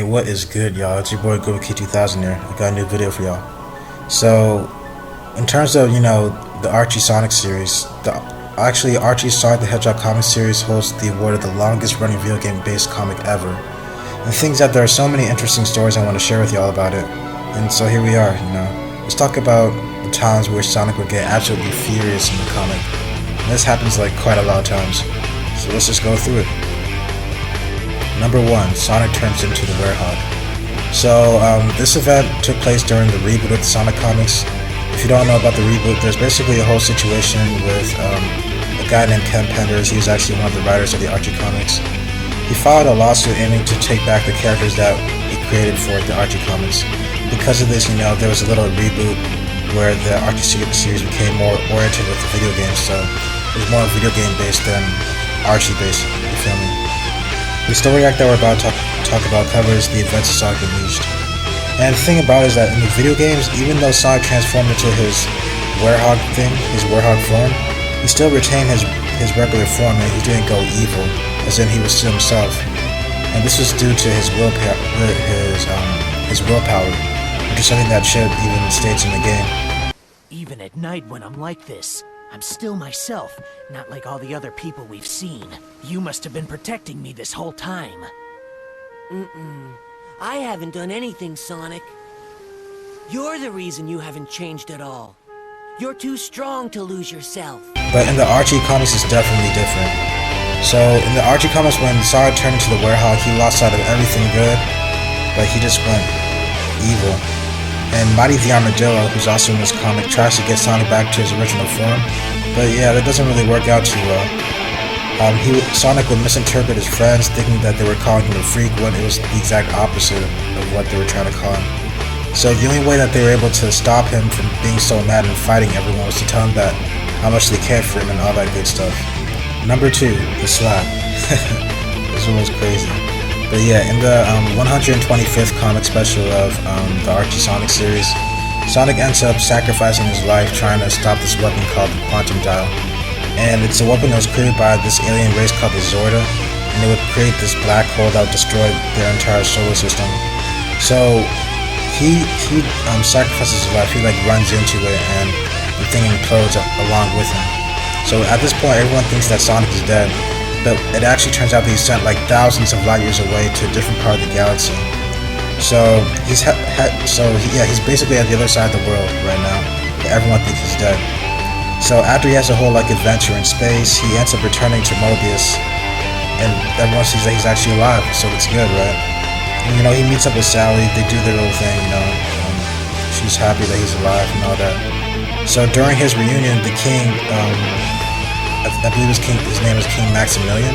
What is good, y'all? It's your boy GoKey2000 here. I got a new video for y'all. So, in terms of, the Archie Sonic series, Archie Sonic the Hedgehog comic series holds the award of the longest running video game based comic ever. And the thing is that there are so many interesting stories I want to share with y'all about it. And so here we are, Let's talk about the times where Sonic would get absolutely furious in the comic. And this happens like quite a lot of times. So let's just go through it. Number 1, Sonic turns into the Werehog. So, this event took place during the reboot of the Sonic comics. If you don't know about the reboot, there's basically a whole situation with a guy named Ken Penders. He was actually one of the writers of the Archie comics. He filed a lawsuit aiming to take back the characters that he created for the Archie comics. Because of this, there was a little reboot where the Archie series became more oriented with the video games, so it was more video game based than Archie based, you feel me? The story arc that we're about to talk about covers the events of Sonic Unleashed. And the thing about it is that in the video games, even though Sonic transformed into his Werehog form, he still retained his regular form and he didn't go evil, as in he was still himself. And this was due to his willpower, which is something that Chip even states in the game. Even at night when I'm like this, I'm still myself, not like all the other people we've seen. You must have been protecting me this whole time. I haven't done anything, Sonic. You're the reason you haven't changed at all. You're too strong to lose yourself. But in the Archie comics, it's definitely different. So, in the Archie comics, when Sonic turned into the Werehog, he lost sight of everything good, but he just went evil. And Mighty the Armadillo, who's also in this comic, tries to get Sonic back to his original form, but yeah, that doesn't really work out too well. Sonic would misinterpret his friends, thinking that they were calling him a freak when it was the exact opposite of what they were trying to call him. So the only way that they were able to stop him from being so mad and fighting everyone was to tell him that how much they cared for him and all that good stuff. Number 2, the slap. This one was crazy. But yeah, in the 125th comic special of the Archie Sonic series, Sonic ends up sacrificing his life trying to stop this weapon called the Quantum Dial. And it's a weapon that was created by this alien race called the Zorda, and it would create this black hole that would destroy their entire solar system. So he sacrifices his life, he runs into it, and the thing implodes along with him. So at this point, everyone thinks that Sonic is dead, but it actually turns out that he's sent thousands of light years away to a different part of the galaxy. So he's basically at the other side of the world right now, but everyone thinks he's dead. So after he has a whole adventure in space, he ends up returning to Mobius, and everyone sees that he's actually alive, so it's good, right? And, he meets up with Sally, they do their little thing, she's happy that he's alive and all that. So during his reunion, the king, I believe his name is King Maximilian,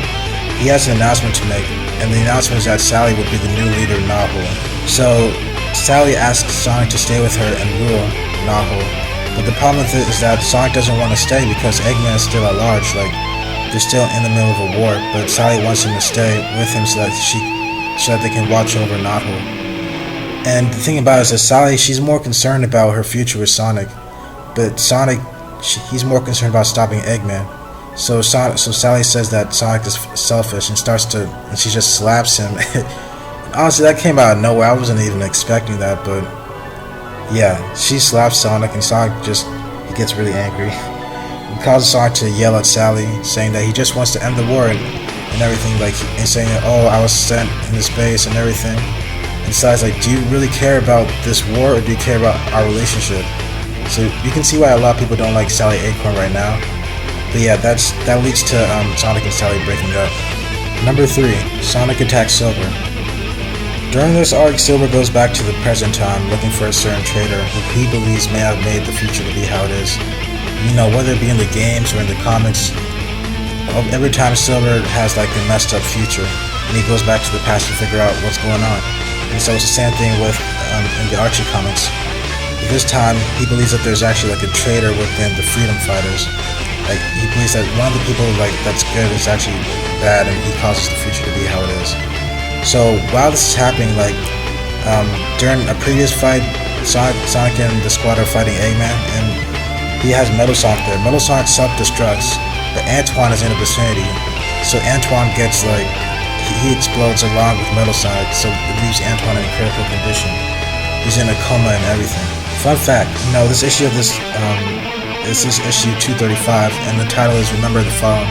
he has an announcement to make, and the announcement is that Sally would be the new leader of Nahul. So Sally asks Sonic to stay with her and rule Nahul. But the problem with it is that Sonic doesn't want to stay because Eggman is still at large, they're still in the middle of a war, but Sally wants him to stay with him so that they can watch over Nahul. And the thing about it is that Sally, she's more concerned about her future with Sonic, but Sonic, he's more concerned about stopping Eggman. So Sally says that Sonic is selfish and she just slaps him. Honestly, that came out of nowhere. I wasn't even expecting that, but yeah, she slaps Sonic and Sonic he gets really angry. He causes Sonic to yell at Sally, saying that he just wants to end the war and everything, and saying that, oh, I was sent into space and everything. And Sally's like, do you really care about this war or do you care about our relationship? So you can see why a lot of people don't like Sally Acorn right now. But yeah, that leads to Sonic and Sally breaking up. Number 3, Sonic attacks Silver. During this arc, Silver goes back to the present time looking for a certain traitor who he believes may have made the future to be how it is. Whether it be in the games or in the comics, every time Silver has a messed up future, and he goes back to the past to figure out what's going on. And so it's the same thing with in the Archie comics. But this time, he believes that there's actually a traitor within the Freedom Fighters. He believes that one of the people that's good is actually bad, and he causes the future to be how it is. So while this is happening, during a previous fight, Sonic and the squad are fighting Eggman, and he has Metal Sonic there. Metal Sonic self-destructs, but Antoine is in the vicinity. So Antoine gets he explodes along with Metal Sonic, so it leaves Antoine in a critical condition. He's in a coma and everything. Fun fact, this issue of this is issue 235, and the title is Remember the Fallen.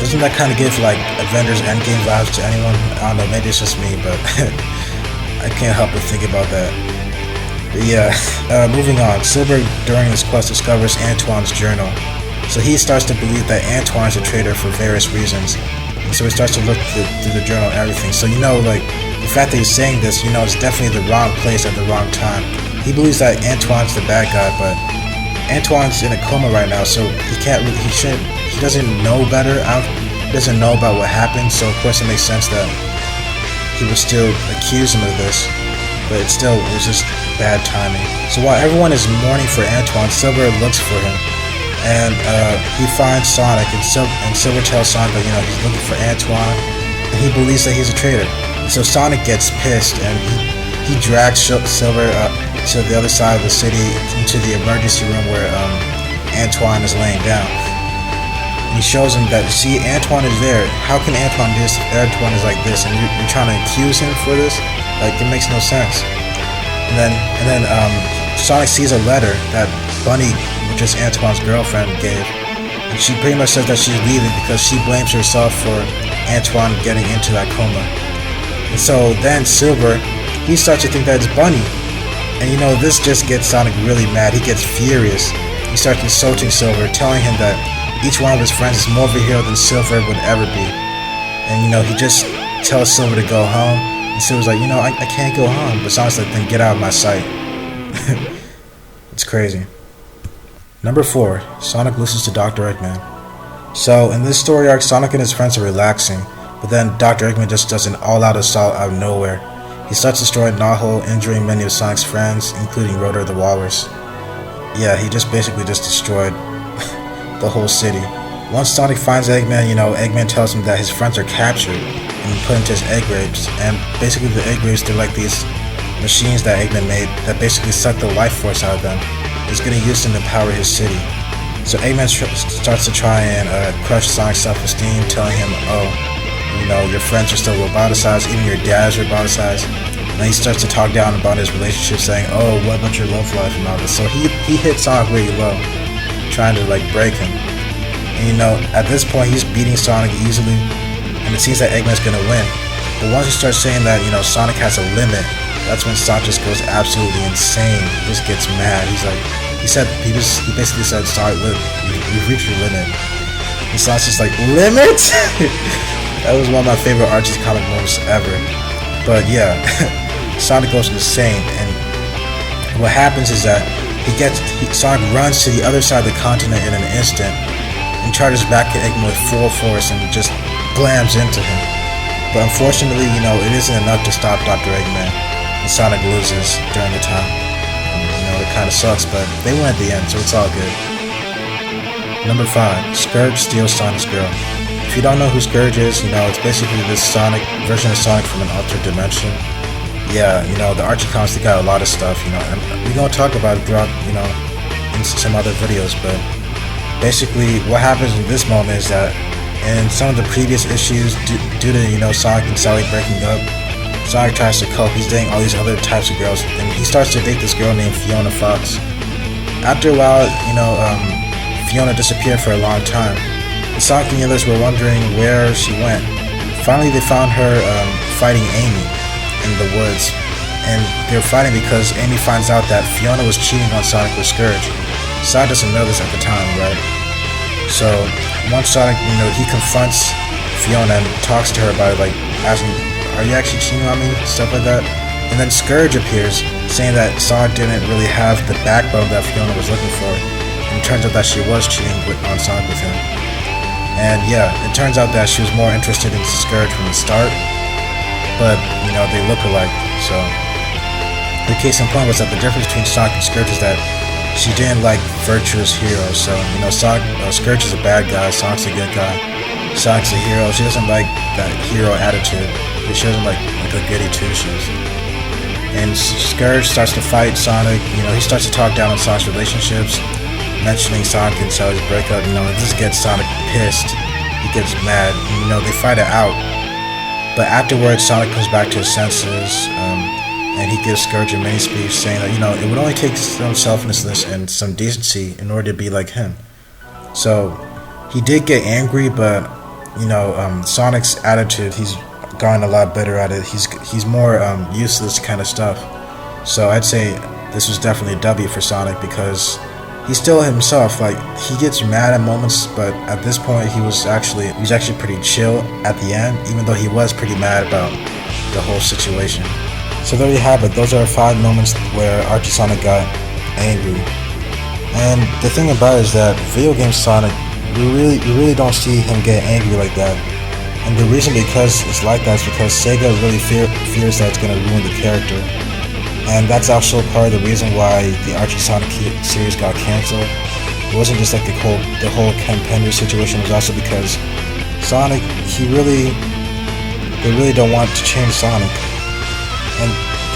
Doesn't that kind of give like Avengers Endgame vibes to anyone? I don't know, maybe it's just me, but I can't help but think about that. But yeah, moving on. Silver, during his quest, discovers Antoine's journal. So he starts to believe that Antoine's a traitor for various reasons. And so he starts to look through the journal and everything. So like, the fact that he's saying this, it's definitely the wrong place at the wrong time. He believes that Antoine's the bad guy, but Antoine's in a coma right now, so he doesn't know better. He doesn't know about what happened, so of course it makes sense that he would still accuse him of this, but it was just bad timing. So while everyone is mourning for Antoine, Silver looks for him, and he finds Sonic, and Silver tells Sonic that he's looking for Antoine, and he believes that he's a traitor. So Sonic gets pissed, and he drags Silver to the other side of the city, into the emergency room where Antoine is laying down. And he shows him that, see, Antoine is there. How can Antoine do this if Antoine is like this, and you're trying to accuse him for this? Like, it makes no sense. And then Sonic sees a letter that Bunny, which is Antoine's girlfriend, gave. And she pretty much says that she's leaving because she blames herself for Antoine getting into that coma. And so then Silver, he starts to think that it's Bunny. And this just gets Sonic really mad. He gets furious. He starts insulting Silver, telling him that each one of his friends is more of a hero than Silver would ever be. And he just tells Silver to go home. And Silver's like, I can't go home. But Sonic's like, then get out of my sight. It's crazy. Number 4, Sonic listens to Dr. Eggman. So in this story arc, Sonic and his friends are relaxing, but then Dr. Eggman just does an all-out assault out of nowhere. He starts destroying Naho, injuring many of Sonic's friends, including Rotor the Walrus. Yeah, he just basically destroyed the whole city. Once Sonic finds Eggman, Eggman tells him that his friends are captured and put into his egg rapes. And basically the egg rapes, they're like these machines that Eggman made that basically suck the life force out of them. He's gonna use them to power his city. So Eggman starts to try and crush Sonic's self-esteem, telling him, your friends are still roboticized, even your dad is roboticized. And he starts to talk down about his relationship, saying, what about your love life and all this. So he hits Sonic really low, trying to break him. And at this point he's beating Sonic easily, and it seems that Eggman's gonna win. But once he starts saying that, Sonic has a limit, that's when Sonic just goes absolutely insane. He just gets mad. He basically said, Sonic, look, you've reached your limit. And Sonic's just like, limit? That was one of my favorite Archie comic moments ever. But yeah, Sonic goes insane, and what happens is that Sonic runs to the other side of the continent in an instant, and charges back at Eggman with full force and just blams into him. But unfortunately, it isn't enough to stop Dr. Eggman, and Sonic loses during the time. And, it kind of sucks, but they win at the end, so it's all good. Number 5, Scourge steals Sonic's girl. If you don't know who Scourge is, it's basically this Sonic version of Sonic from an altered dimension. Yeah, the Archie comics, they got a lot of stuff, and we're gonna talk about it throughout, in some other videos, but basically what happens in this moment is that in some of the previous issues, due to, Sonic and Sally breaking up, Sonic tries to cope. He's dating all these other types of girls, and he starts to date this girl named Fiona Fox. After a while, Fiona disappeared for a long time. The Sonic and the others were wondering where she went. Finally, they found her fighting Amy in the woods, and they were fighting because Amy finds out that Fiona was cheating on Sonic with Scourge. Sonic doesn't know this at the time, right? So once Sonic, he confronts Fiona and talks to her about it, asking, "Are you actually cheating on me?" Stuff like that. And then Scourge appears, saying that Sonic didn't really have the backbone that Fiona was looking for. And it turns out that she was cheating on Sonic with him. And yeah, it turns out that she was more interested in Scourge from the start, but they look alike. So the case in point was that the difference between Sonic and Scourge is that she didn't like virtuous heroes. So Scourge is a bad guy, Sonic's a good guy. Sonic's a hero. She doesn't like that hero attitude. She doesn't like a goody two shoes. And Scourge starts to fight Sonic. He starts to talk down on Sonic's relationships, mentioning Sonic and Sally's breakup. This gets Sonic pissed. He gets mad. They fight it out. But afterwards, Sonic comes back to his senses, and he gives Scourge a mini speech saying that, it would only take some selflessness and some decency in order to be like him. So he did get angry, but Sonic's attitude, he's gotten a lot better at it. He's more used to this kind of stuff. So I'd say this was definitely a W for Sonic, because he's still himself. Like, he gets mad at moments, but at this point he was actually pretty chill at the end, even though he was pretty mad about the whole situation. So there you have it. Those are 5 moments where Archie Sonic got angry. And the thing about it is that video game Sonic, you really don't see him get angry like that. And the reason because it's like that is because SEGA really fears that it's going to ruin the character. And that's also part of the reason why the Archie Sonic series got cancelled. It wasn't just like the whole contender situation. It was also because Sonic, they really don't want to change Sonic. And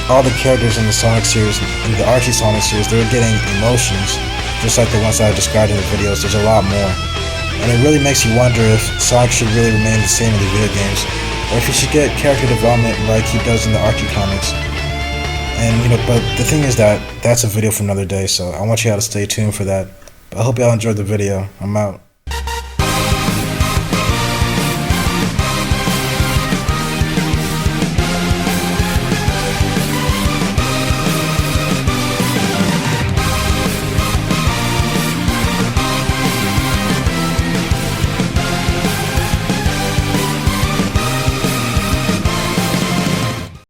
all the characters in the Sonic series, in the Archie Sonic series, they're getting emotions, just like the ones that I described in the videos. There's a lot more. And it really makes you wonder if Sonic should really remain the same in the video games, or if he should get character development like he does in the Archie comics. And but the thing is that's a video for another day, so I want you all to stay tuned for that. But I hope y'all enjoyed the video. I'm out.